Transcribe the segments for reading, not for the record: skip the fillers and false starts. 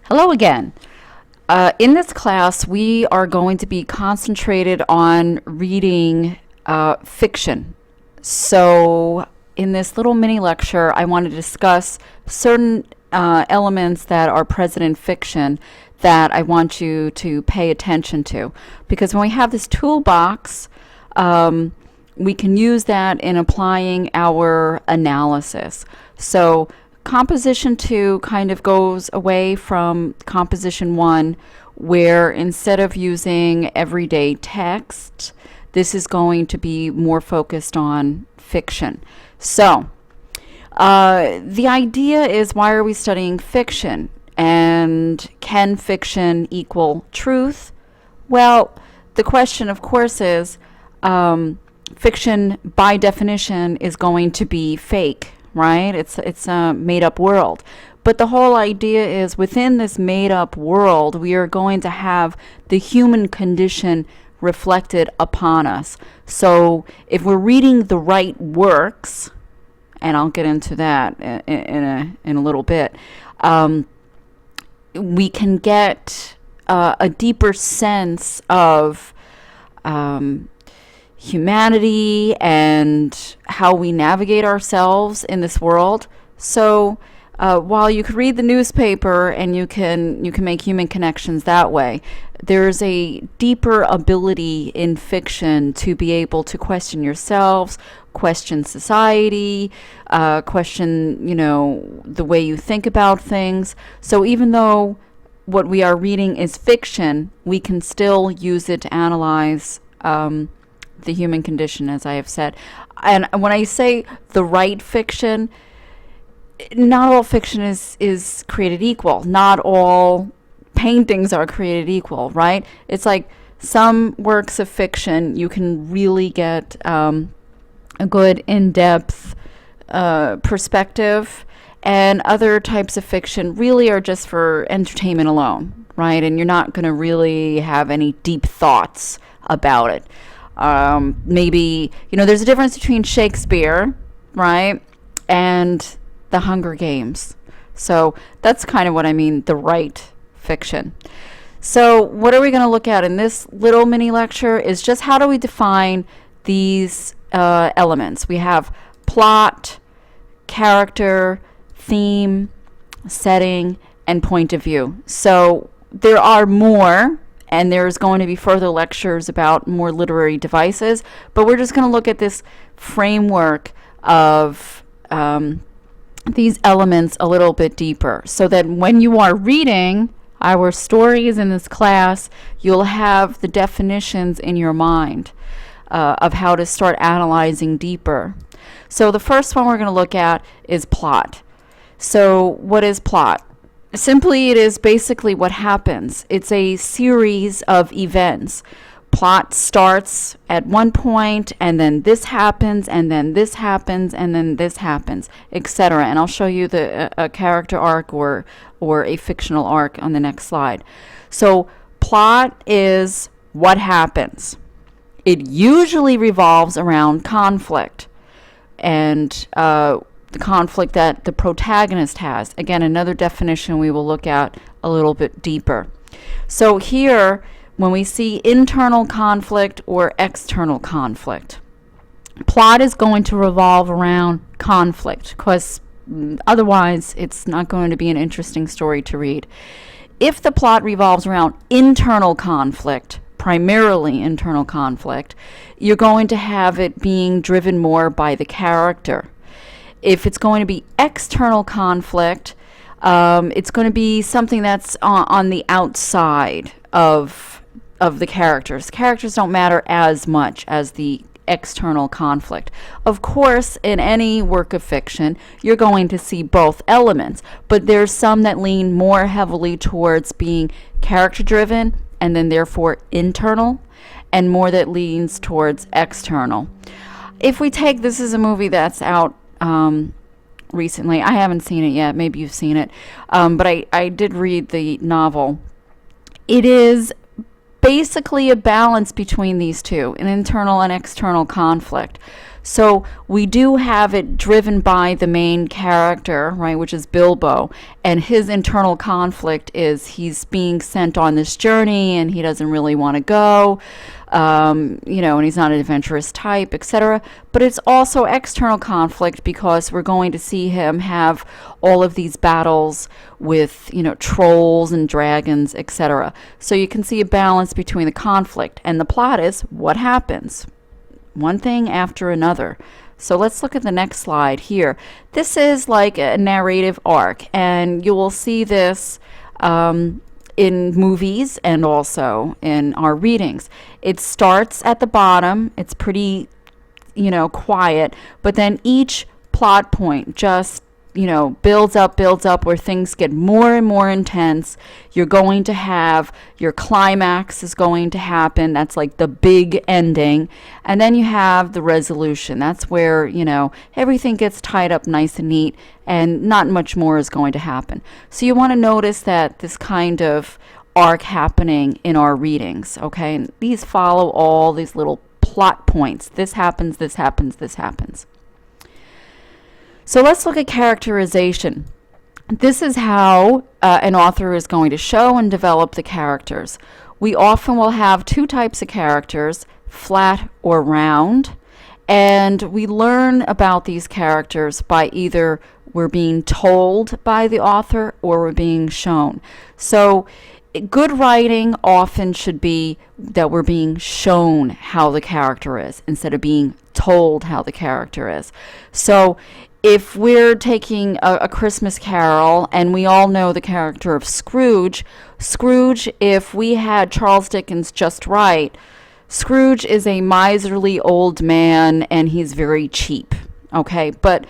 Hello again. In this class, we are going to be concentrated on reading fiction. So, in this little mini lecture, I want to discuss certain elements that are present in fiction that I want you to pay attention to. Because when we have this toolbox, we can use that in applying our analysis. So, Composition 2 kind of goes away from Composition 1, where instead of using everyday text, this is going to be more focused on fiction. So, the idea is, why are we studying fiction? And can fiction equal truth? Well, the question, of course, is fiction, by definition, is going to be fake, right? It's a made-up world. But the whole idea is, within this made-up world, we are going to have the human condition reflected upon us. So if we're reading the right works, and I'll get into that in a little bit, we can get a deeper sense of humanity and how we navigate ourselves in this world. So while you could read the newspaper and you can make human connections that way, there's a deeper ability in fiction to be able to question yourselves, question society, question, the way you think about things. So even though what we are reading is fiction, we can still use it to analyze the human condition, as I have said. And when I say the right fiction, not all fiction is created equal. Not all paintings are created equal, right? It's like some works of fiction you can really get a good in-depth perspective, and other types of fiction really are just for entertainment alone, right? And you're not going to really have any deep thoughts about it. Maybe, there's a difference between Shakespeare, right, and the Hunger Games. So that's kind of what I mean, the right fiction. So what are we going to look at in this little mini lecture is just how do we define these elements. We have plot, character, theme, setting, and point of view. So there are more, and there's going to be further lectures about more literary devices, but we're just going to look at this framework of these elements a little bit deeper, so that when you are reading our stories in this class, you'll have the definitions in your mind of how to start analyzing deeper. So the first one we're going to look at is plot. So what is plot? Simply, it is basically what happens. It's a series of events. Plot starts at one point, and then this happens, and then this happens, and then this happens, etc. And I'll show you a character arc or a fictional arc on the next slide. So plot is what happens. It usually revolves around conflict, and the conflict that the protagonist has. Again, another definition we will look at a little bit deeper. So here, when we see internal conflict or external conflict, plot is going to revolve around conflict, because otherwise it's not going to be an interesting story to read. If the plot revolves around internal conflict, primarily internal conflict, you're going to have it being driven more by the character. If it's going to be external conflict, it's going to be something that's on the outside of the characters. Characters don't matter as much as the external conflict. Of course, in any work of fiction, you're going to see both elements, but there's some that lean more heavily towards being character-driven and then therefore internal, and more that leans towards external. If we take, this is a movie that's out recently. I haven't seen it yet. Maybe you've seen it. But I did read the novel. It is basically a balance between these two, an internal and external conflict. So we do have it driven by the main character, right, which is Bilbo, and his internal conflict is he's being sent on this journey and he doesn't really want to go, and he's not an adventurous type, etc. But it's also external conflict because we're going to see him have all of these battles with, trolls and dragons, etc. So you can see a balance between the conflict, and the plot is what happens. One thing after another. So let's look at the next slide here. This is like a narrative arc, and you will see this in movies and also in our readings. It starts at the bottom. It's pretty, quiet, but then each plot point just builds up where things get more and more intense. You're going to have your climax is going to happen. That's like the big ending. And then you have the resolution. That's where, everything gets tied up nice and neat and not much more is going to happen. So you want to notice that this kind of arc happening in our readings, okay? And these follow all these little plot points. This happens, this happens, this happens. So let's look at characterization. This is how an author is going to show and develop the characters. We often will have two types of characters, flat or round, and we learn about these characters by either we're being told by the author or we're being shown. So good writing often should be that we're being shown how the character is instead of being told how the character is. So if we're taking a Christmas Carol and we all know the character of Scrooge, if we had Charles Dickens just right, Scrooge is a miserly old man and he's very cheap, okay? But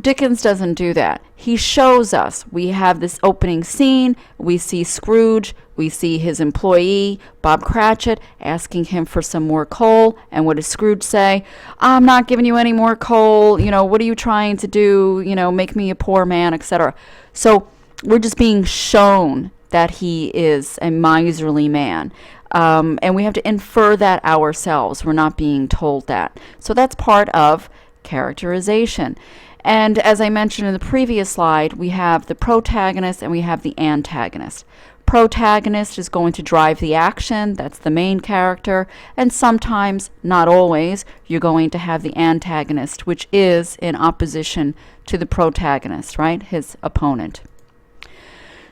Dickens doesn't do that. He shows us. We have this opening scene. We see Scrooge. We see his employee, Bob Cratchit, asking him for some more coal. And what does Scrooge say? I'm not giving you any more coal. What are you trying to do? Make me a poor man, etc. So we're just being shown that he is a miserly man. And we have to infer that ourselves. We're not being told that. So that's part of characterization. And as I mentioned in the previous slide, we have the protagonist and we have the antagonist. Protagonist is going to drive the action. That's the main character. And sometimes, not always, you're going to have the antagonist, which is in opposition to the protagonist, right? His opponent.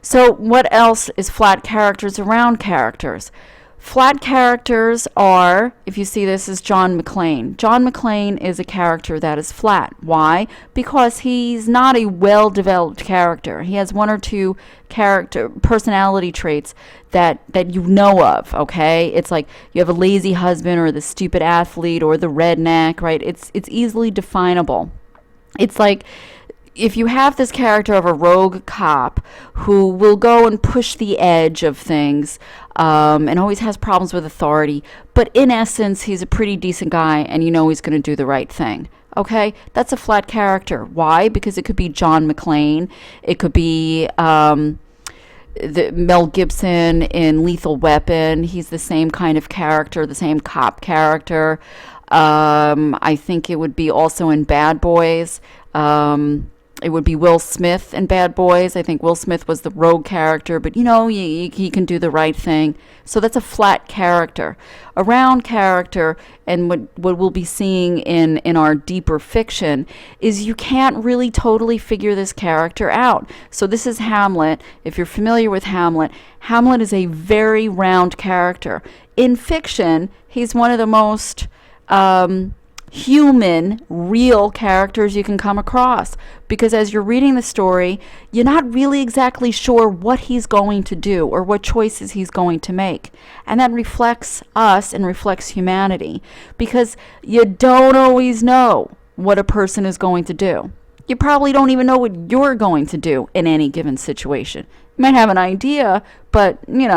So what else is flat characters around characters? Flat characters are, if you see this is John McClane. John McClane is a character that is flat. Why? Because he's not a well-developed character. He has one or two personality traits that you know of, okay? It's like you have a lazy husband or the stupid athlete or the redneck, right? It's easily definable. It's like if you have this character of a rogue cop who will go and push the edge of things and always has problems with authority, but in essence, he's a pretty decent guy and he's going to do the right thing. Okay, that's a flat character. Why? Because it could be John McClane. It could be the Mel Gibson in Lethal Weapon. He's the same kind of character, the same cop character. I think it would be also in Bad Boys. It would be Will Smith in Bad Boys. I think Will Smith was the rogue character, but he can do the right thing. So that's a flat character. A round character, and what we'll be seeing in our deeper fiction, is you can't really totally figure this character out. So this is Hamlet. If you're familiar with Hamlet, Hamlet is a very round character. In fiction, he's one of the most human, real characters you can come across, because as you're reading the story, you're not really exactly sure what he's going to do or what choices he's going to make. And that reflects us and reflects humanity, because you don't always know what a person is going to do. You probably don't even know what you're going to do in any given situation. You might have an idea, but you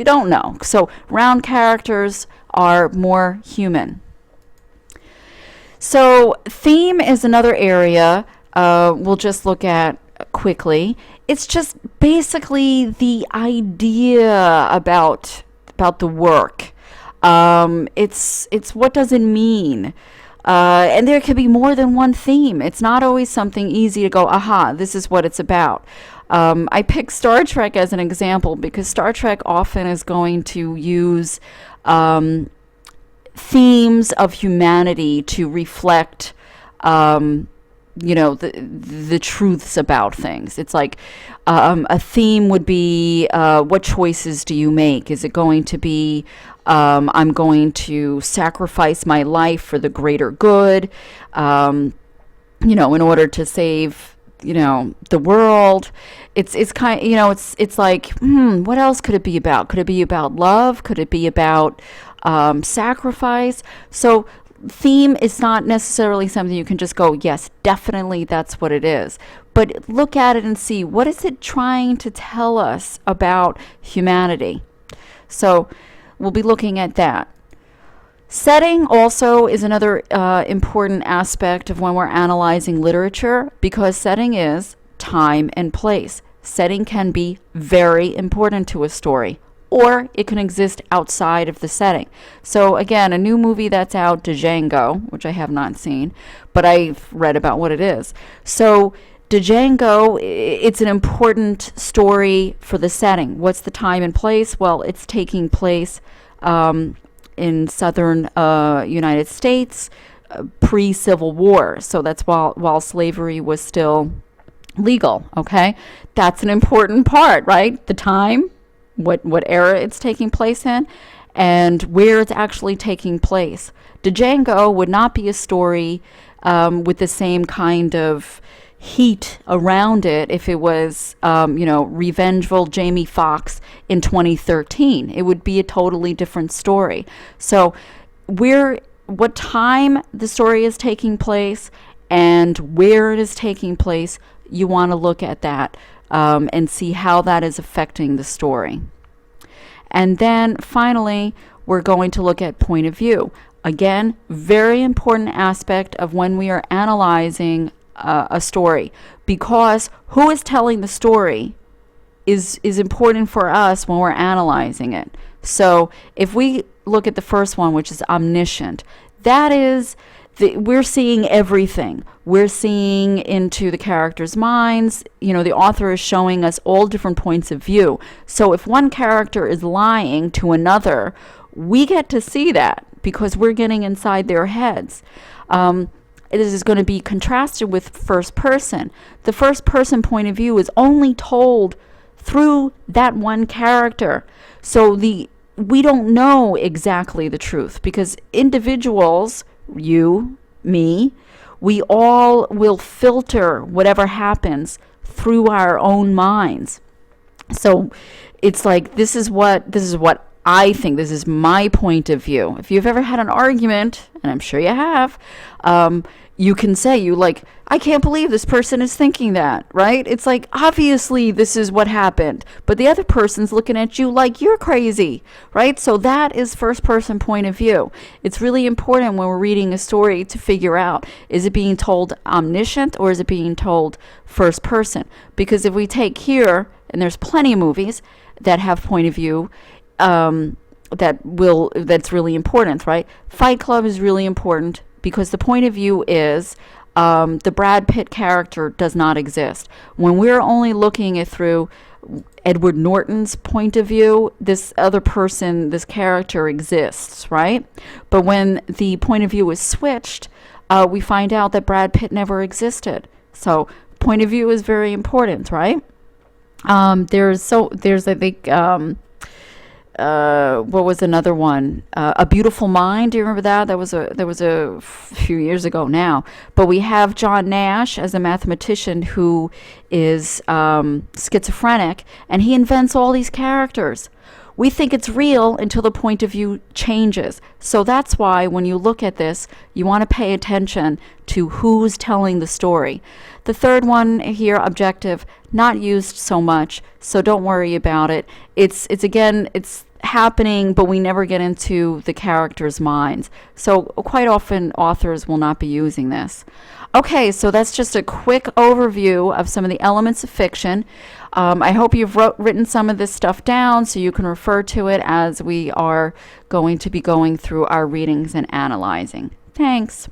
don't know. So round characters are more human. So theme is another area we'll just look at quickly. It's just basically the idea about the work. It's what does it mean? And there could be more than one theme. It's not always something easy to go, aha, this is what it's about. I pick Star Trek as an example because Star Trek often is going to use themes of humanity to reflect, the truths about things. It's like a theme would be, what choices do you make? Is it going to be, I'm going to sacrifice my life for the greater good, in order to save, the world? It's kind of, it's like, what else could it be about? Could it be about love? Could it be about sacrifice? So theme is not necessarily something you can just go, yes, definitely that's what it is. But look at it and see, what is it trying to tell us about humanity? So we'll be looking at that. Setting also is another important aspect of when we're analyzing literature, because setting is time and place. Setting can be very important to a story, or it can exist outside of the setting. So again, a new movie that's out, Django, which I have not seen, but I've read about what it is. So Django, it's an important story for the setting. What's the time and place? Well, it's taking place in southern United States, pre-Civil War. So that's while slavery was still legal, okay? That's an important part, right? The time, what era it's taking place in, and where it's actually taking place. Django would not be a story with the same kind of heat around it if it was, revengeful Jamie Foxx in 2013. It would be a totally different story. So what time the story is taking place and where it is taking place, you want to look at that and see how that is affecting the story. And then finally, we're going to look at point of view. Again, very important aspect of when we are analyzing a story, because who is telling the story is important for us when we're analyzing it. So if we look at the first one, which is omniscient, that is, we're seeing everything. We're seeing into the characters' minds. The author is showing us all different points of view. So if one character is lying to another, we get to see that because we're getting inside their heads. This is going to be contrasted with first person. The first person point of view is only told through that one character. So we don't know exactly the truth, because individuals, you, me, we all will filter whatever happens through our own minds. So it's like, this is what I think, this is my point of view. If you've ever had an argument, and I'm sure you have, you can say, I can't believe this person is thinking that, right? It's like, obviously this is what happened, but the other person's looking at you like you're crazy, right? So that is first person point of view. It's really important when we're reading a story to figure out, is it being told omniscient or is it being told first person? Because if we take here, and there's plenty of movies that have point of view, that's really important, right? Fight Club is really important because the point of view is the Brad Pitt character does not exist. When we're only looking at through Edward Norton's point of view, this other person, this character exists, right? But when the point of view is switched, we find out that Brad Pitt never existed. So point of view is very important, right? There's I think what was another one? A Beautiful Mind. Do you remember that? That was a few years ago now. But we have John Nash as a mathematician who is schizophrenic, and he invents all these characters. We think it's real until the point of view changes. So that's why when you look at this, you want to pay attention to who's telling the story. The third one here, objective, not used so much, so don't worry about it. It's happening, but we never get into the characters' minds. So quite often authors will not be using this. Okay, so that's just a quick overview of some of the elements of fiction. I hope you've written some of this stuff down so you can refer to it as we are going to be going through our readings and analyzing. Thanks.